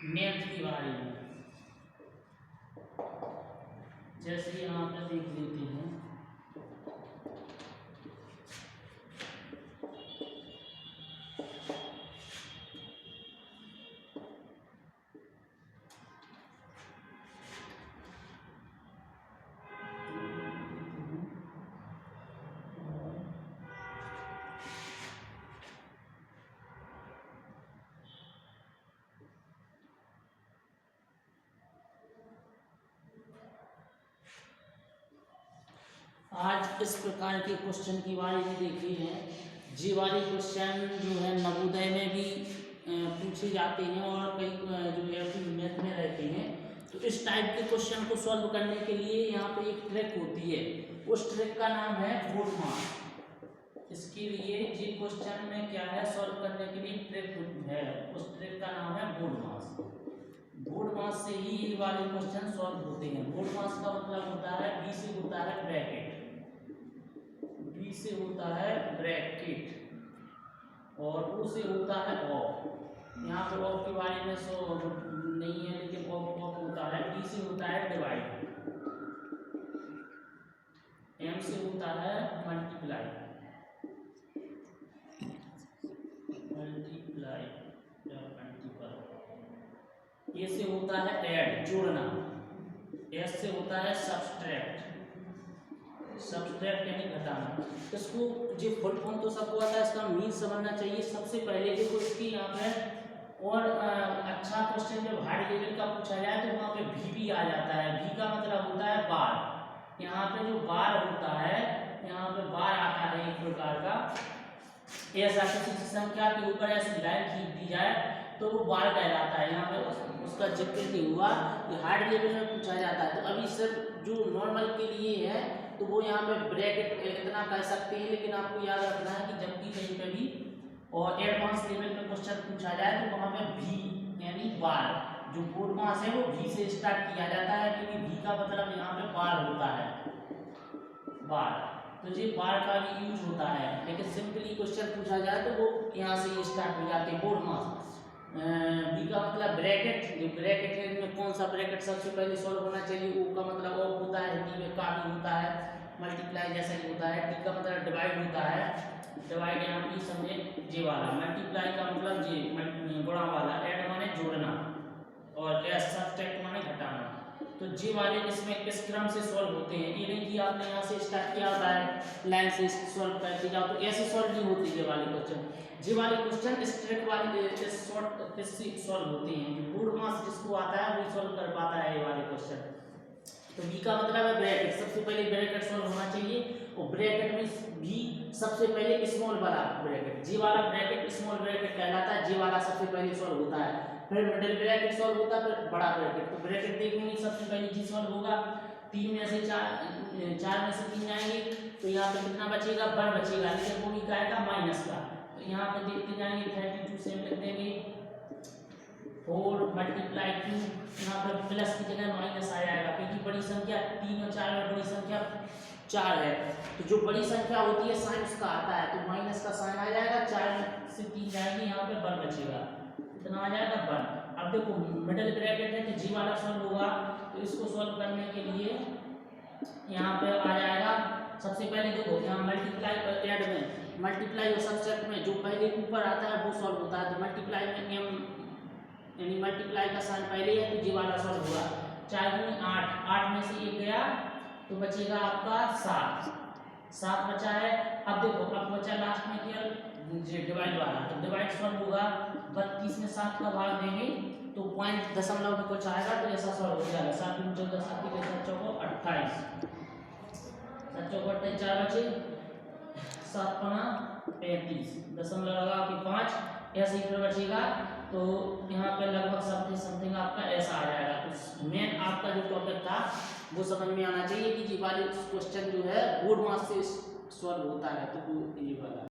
Math के बारे में। जैसे यहाँ पर देख लेते हैं, आज इस प्रकार के क्वेश्चन की बारे में देखी है। जी वाले क्वेश्चन जो है नवोदय में भी पूछे जाते हैं और कई जो है मैथ में रहते हैं। तो इस टाइप के क्वेश्चन को सॉल्व करने के लिए यहाँ पे एक ट्रिक होती है, उस ट्रिक का नाम है बोडमास। इसके लिए जी क्वेश्चन में क्या है, सॉल्व करने के लिए ट्रिक है, उस ट्रिक का नाम है बोडमास। बोडमास से ही ये वाले क्वेश्चन सॉल्व होते हैं। बोडमास का मतलब होता है बी से होता है ब्रैकेट, बी से होता है ब्रैकेट और ओ से होता है ऑफ। यहाँ पर ऑफ के बारे में सो नहीं है, लेकिन ऑफ होता है। बी से होता है डिवाइड, एम से होता है मल्टीप्लाई, मल्टीप्लाई या मल्टीपल। ए से होता है ऐड, जोड़ना। एस से होता है सब्सट्रैक्ट, सब्सट्रैक्ट यानी घटाना। इसको जो फुल फॉर्म तो सबको आता है, इसका मीन समझना चाहिए। सबसे पहले देखो इसकी यहाँ पे, और अच्छा क्वेश्चन जब हाई लेवल का पूछा जाए तो वहाँ पे भी आ जाता है। भी का मतलब होता है बार। यहाँ पे जो बार होता है, यहाँ पे बार आता है एक प्रकार का। ऐसा किसी संख्या के ऊपर ऐसी लाइन खींच दी जाए तो वो बार कहलाता है। यहाँ पे उसका जिक्र नहीं हुआ, कि हार्ड लेवल में पूछा जाता है। तो अभी सिर्फ जो नॉर्मल के लिए है तो वो यहाँ पे ब्रैकेट इतना कह सकते हैं, लेकिन आपको याद रखना है कि जब भी कहीं पे भी और एडवांस लेवल में क्वेश्चन पूछा जाए तो वहाँ पे भी यानी बार, जो बोडमास है वो भी से स्टार्ट किया जाता है, क्योंकि भी का मतलब यहाँ पे बार होता है, बार। तो ये बार का भी यूज होता है, लेकिन सिंपली क्वेश्चन पूछा जाए तो वो यहाँ से स्टार्ट हो जाते हैं बोडमास। बी का मतलब ब्रैकेट, जो ब्रैकेट है में कौन सा ब्रैकेट सबसे पहले सॉल्व होना चाहिए, ओ का मतलब ऑफ होता है, हिंदी में का भी होता है, मल्टीप्लाई जैसा ही होता है। टी का मतलब डिवाइड होता है, डिवाइड यहाँ भी समझे जे वाला। मल्टीप्लाई का मतलब जे गुणा वाला, ऐड माने जोड़ना, और एस सब्सट्रैक्ट माने घटाना। तो जे वाले इसमें किस क्रम से सॉल्व होते हैं, ये नहीं कि आपने यहाँ से स्टार्ट किया होता है लाइन से सॉल्व करके जाओ, तो ऐसे सॉल्व नहीं होती ये वाले क्वेश्चन। ये वाले क्वेश्चन इस ट्रिक वाले इस शॉर्ट इससे सॉल्व होते हैं। जो बोडमास जिसको आता है वो सॉल्व कर पाता है ये वाले क्वेश्चन। तो बी का मतलब है ब्रैकेट, सबसे पहले ब्रैकेट सॉल्व होना चाहिए, और ब्रैकेट में भी सबसे पहले स्मॉल वाला ब्रैकेट, जी वाला ब्रैकेट स्मॉल ब्रैकेट कहलाता है। जी वाला सबसे पहले सॉल्व होता है, फिर मिडिल ब्रैकेट सॉल्व होता है, फिर बड़ा ब्रैकेट। तो ब्रैकेट देखेंगे सबसे पहले जी सॉल्व होगा, 3 में से 4 में से 3 जाएंगे तो यहाँ पे कितना बचेगा, 1 बचेगा, लेकिन वो भी क्या आएगा माइनस का। तो यहाँ पे देखते जाएंगे 32 से लिख देंगे 4 मल्टीप्लाई 2, यहाँ पर प्लस की जगह माइनस आ जाएगा, क्योंकि बड़ी संख्या 3 और 4 में बड़ी संख्या 4 है। तो जो बड़ी संख्या होती है साइन उसका आता है, तो माइनस का साइन आ जाएगा। 4 में से 3 जाएंगे, यहाँ पे 1 बचेगा, कितना आ जाएगा 1। अब देखो मिडिल ब्रैकेट है तो जी वाला सॉल्व होगा, तो इसको सॉल्व करने के लिए यहाँ पे आ जाएगा। सबसे पहले देखो यहाँ मल्टीप्लाई और ऐड में, मल्टीप्लाई और सब्ट्रैक्ट में जो पहले ऊपर आता है वो सॉल्व होता है। तो मल्टीप्लाई में एम यानी मल्टीप्लाई का साइन पहले है तो जी वाला सॉल्व होगा। 4 में 8, 8 में से 1 गया तो बचेगा आपका 7, 7 बचा है। अब देखो अब बचा लास्ट में क्या, डिवाइड वाला, तो डिवाइड सॉल्व होगा। 32 में 7 का भाग देंगे तो पॉइंट दशमलव में कुछ आएगा, तो ऐसा सॉल्व हो जाएगा। 7 में 14 7 के 7 चौको 28, 7 चौको 28, 4 बचे, 7 पना 35, दशमलव लगा के 5, ऐसे ही फिर बचेगा। तो यहाँ पे लगभग समथिंग आपका ऐसा आ जाएगा। तो मेन आपका जो टॉपिक था वो समझ में आना चाहिए कि जी वाले क्वेश्चन जो है बोडमास से सॉल्व होता है, तो ये वाला